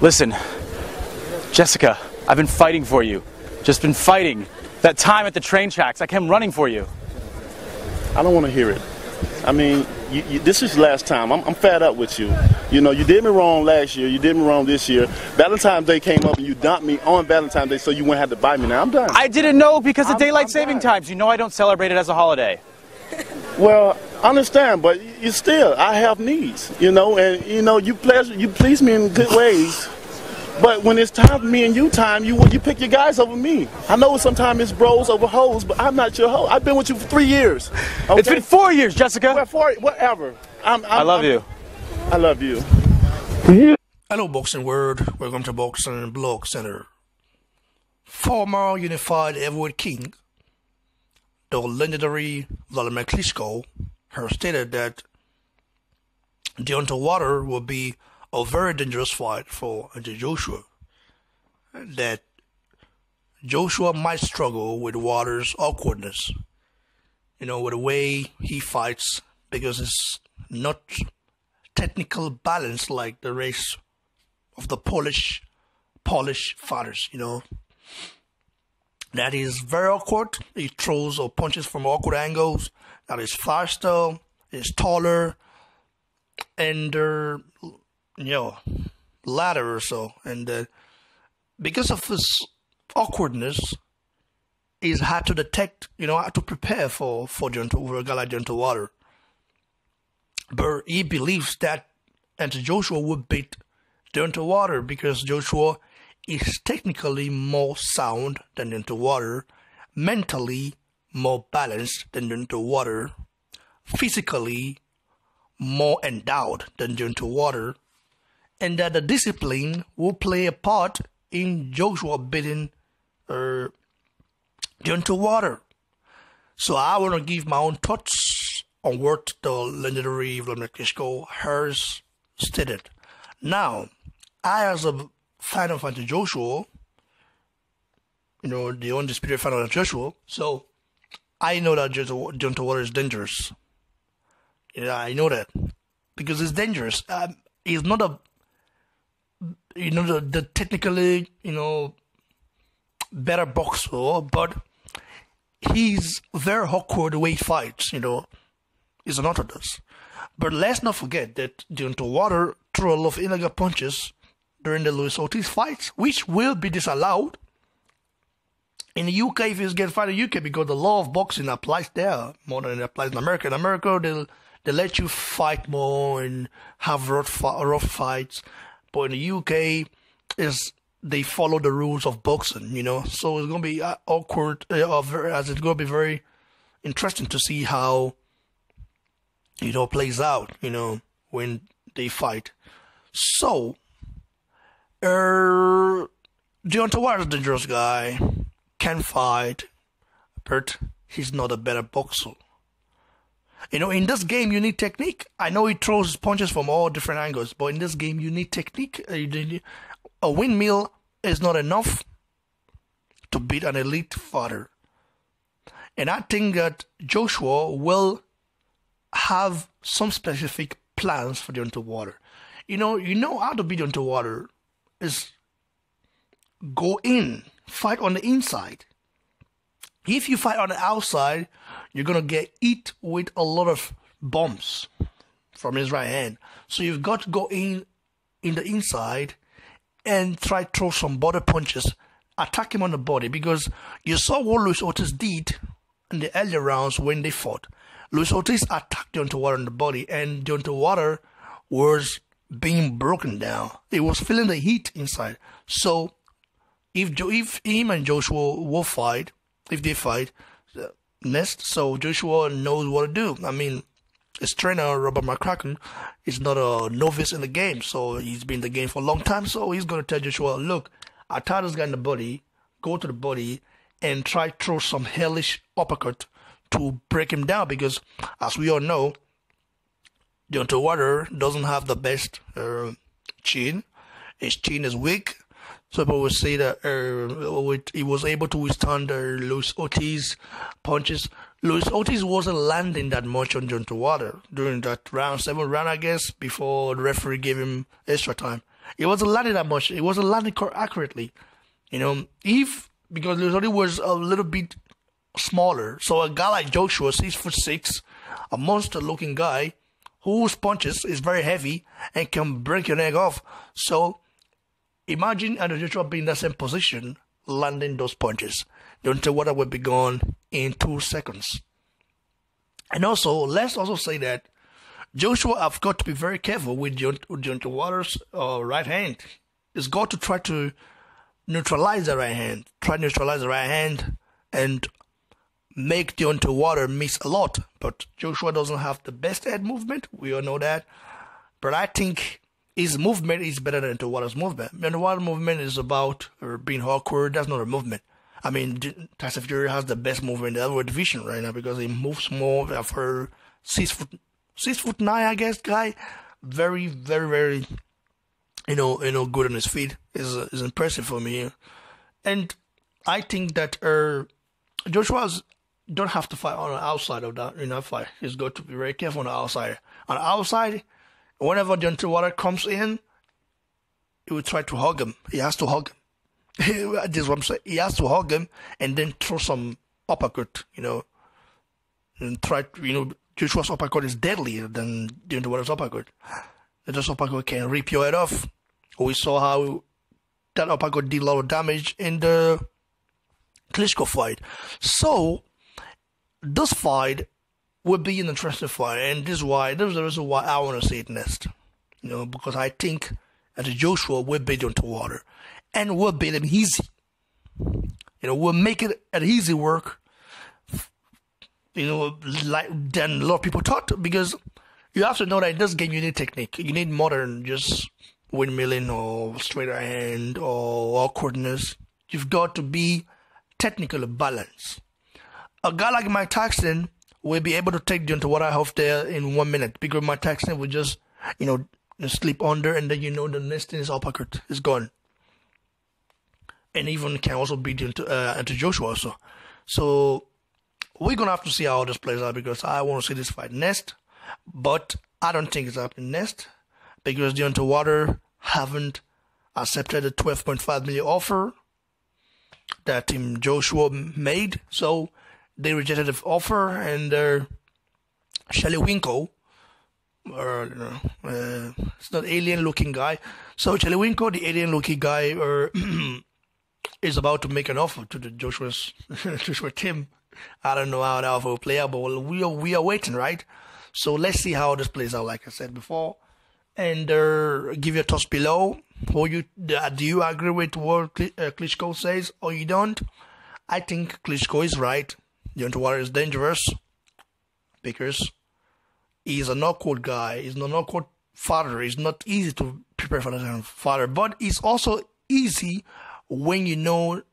Listen, Jessica, I've been fighting for you. Just been fighting. That time at the train tracks, I came running for you. I don't want to hear it. I mean, this is the last time. I'm fed up with you. You know, you did me wrong last year. You did me wrong this year. Valentine's Day came up and you dumped me on Valentine's Day so you wouldn't have to buy me. Now I'm done. I didn't know because of daylight saving times. You know I don't celebrate it as a holiday. Well, I understand, but you still, I have needs, you know, and you know, you please me in good ways. But when it's time for me and you time, you pick your guys over me. I know sometimes it's bros over hoes, but I'm not your hoe. I've been with you for 3 years. Okay? It's been 4 years, Jessica. Well, whatever. I love you. I love you. Hello, Boxing World. Welcome to Boxing Blog Center. Former unified heavyweight king, the legendary Wladimir Klitschko, has stated that Deontay Wilder will be a very dangerous fight for Joshua. That Joshua might struggle with Wilder's awkwardness, you know, with the way he fights, because it's not technical balance like the race of the Polish fighters, you know. That is very awkward. He throws or punches from awkward angles. That is faster, is taller, and they're, you know, ladder or so. And because of his awkwardness, he's had to detect, you know, had to prepare for a guy like Deontay Wilder. But he believes that Joshua would beat Deontay Wilder because Joshua is technically more sound than Deontay Wilder, mentally more balanced than Deontay Wilder, physically more endowed than Deontay Wilder, and that the discipline will play a part in Joshua beating Deontay Wilder. So I want to give my own thoughts on what the legendary Wladimir Klitschko has stated. Now, I, as a fan of Joshua, you know, the undisputed fan of Joshua, so I know that Deontay Wilder is dangerous. Yeah, I know that because it's dangerous. He's not a, you know, the technically, you know, better boxer, but he's very awkward the way he fights. You know, he's unorthodox. But let's not forget that Deontay Wilder threw a lot of illegal punches during the Luis Ortiz fights, which will be disallowed in the UK if he's getting fight in the UK, because the law of boxing applies there more than it applies in America. In America, they let you fight more and have rough fights, but in the UK, they follow the rules of boxing, you know. So it's gonna be awkward, as it's gonna be very interesting to see how, you know, plays out, you know, when they fight. So, Deontay Wilder is a dangerous guy, can fight, but he's not a better boxer. You know, in this game, you need technique. I know he throws punches from all different angles, but in this game, you need technique. A windmill is not enough to beat an elite fighter. And I think that Joshua will have some specific plans for Deontay Wilder. You know how to beat Deontay Wilder is go in, fight on the inside. If you fight on the outside, you're going to get hit with a lot of bombs from his right hand. So you've got to go in the inside and try to throw some body punches, attack him on the body, because you saw what Luis Ortiz did in the earlier rounds when they fought. Luis Ortiz attacked Deontay Wilder on the body, and Deontay Wilder was being broken down. He was feeling the heat inside. So if him and Joshua will fight, if they fight next, so Joshua knows what to do. I mean, his trainer, Robert McCracken, is not a novice in the game, so he's been in the game for a long time, so he's going to tell Joshua, look, attack this guy in the body, go to the body, and try to throw some hellish uppercut to break him down, because, as we all know, Deontay Wilder doesn't have the best chin. His chin is weak. So people will say that he was able to withstand Luis Ortiz punches. Luis Ortiz wasn't landing that much on Deontay Wilder during that round, 7th round, I guess, before the referee gave him extra time. It wasn't landing that much. It wasn't landing accurately. You know, because Lozoni was a little bit smaller. So a guy like Joshua, 6'6", a monster-looking guy, whose punches is very heavy and can break your neck off. So imagine Anthony Joshua being in that same position, landing those punches. Deontay Wilder would be gone in 2 seconds. And also, let's also say that Joshua have got to be very careful with Deontay Wilder's right hand. He's got to try to neutralize the right hand. Try to neutralize the right hand and make Deontay Wilder miss a lot. But Joshua doesn't have the best head movement. We all know that. But I think his movement is better than Deontay Wilder's movement. Deontay Wilder's movement is about being awkward. That's not a movement. I mean, Tyson Fury has the best movement in the heavyweight division right now because he moves more. I've heard 6'9", I guess, guy. Very, very, very, good on his feet. Is impressive for me. And I think that Joshua's don't have to fight on the outside of that fight. He's got to be very careful on the outside. On the outside, whenever Deontay Wilder comes in, he will try to hug him. He has to hug him. This is what I'm saying. He has to hug him and then throw some uppercut, and try to, Joshua's uppercut is deadlier than Deontay Wilder's uppercut. This uppercut can rip your head off. We saw how that uppercut did a lot of damage in the Klitschko fight. So, this fight will be an interesting fight, and this is the reason why I want to see it next. Because I think that Joshua will beat Deontay Wilder, and will beat him easy. We'll make it an easy work. Like than a lot of people thought, because you have to know that in this game you need technique. You need more than just windmilling or straight right hand or awkwardness. You've got to be technically balanced. A guy like Mike Tyson will be able to take Deontay Wilder off there in 1 minute, because Mike Tyson will just, sleep under, and then the next thing is uppercut is gone. And even can also beat Deontay Joshua also. So we're gonna have to see how this plays out, because I want to see this fight next, but I don't think it's happening next, because Deontay Wilder haven't accepted the $12.5 million offer that Team Joshua made. So they rejected the offer, and Shelly Winkle, it's not alien-looking guy. So Shelly Winkle, the alien-looking guy, is about to make an offer to the Joshua team. I don't know how that offer will play out, but we are waiting, right? So let's see how this plays out, like I said before. And give your thoughts below. Do you agree with what Klitschko says, or you don't? I think Klitschko is right. Deontay Wilder is dangerous because he's an awkward guy. He's an awkward fighter. It's not easy to prepare for that kind of fighter, but it's also easy when you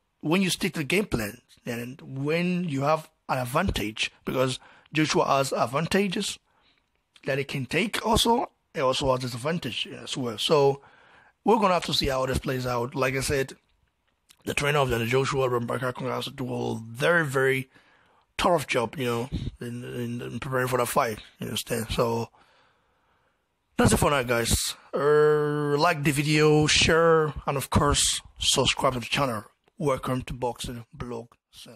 stick to the game plan and when you have an advantage, because Joshua has advantages that he can take also. He also has disadvantage as well. So we're going to have to see how this plays out. Like I said, the trainer of Joshua, Rebecca, has to do a very, very tough job, in preparing for the fight. You understand? So that's it for now, guys. Like the video, share, and of course, subscribe to the channel. Welcome to Boxing Blog Center.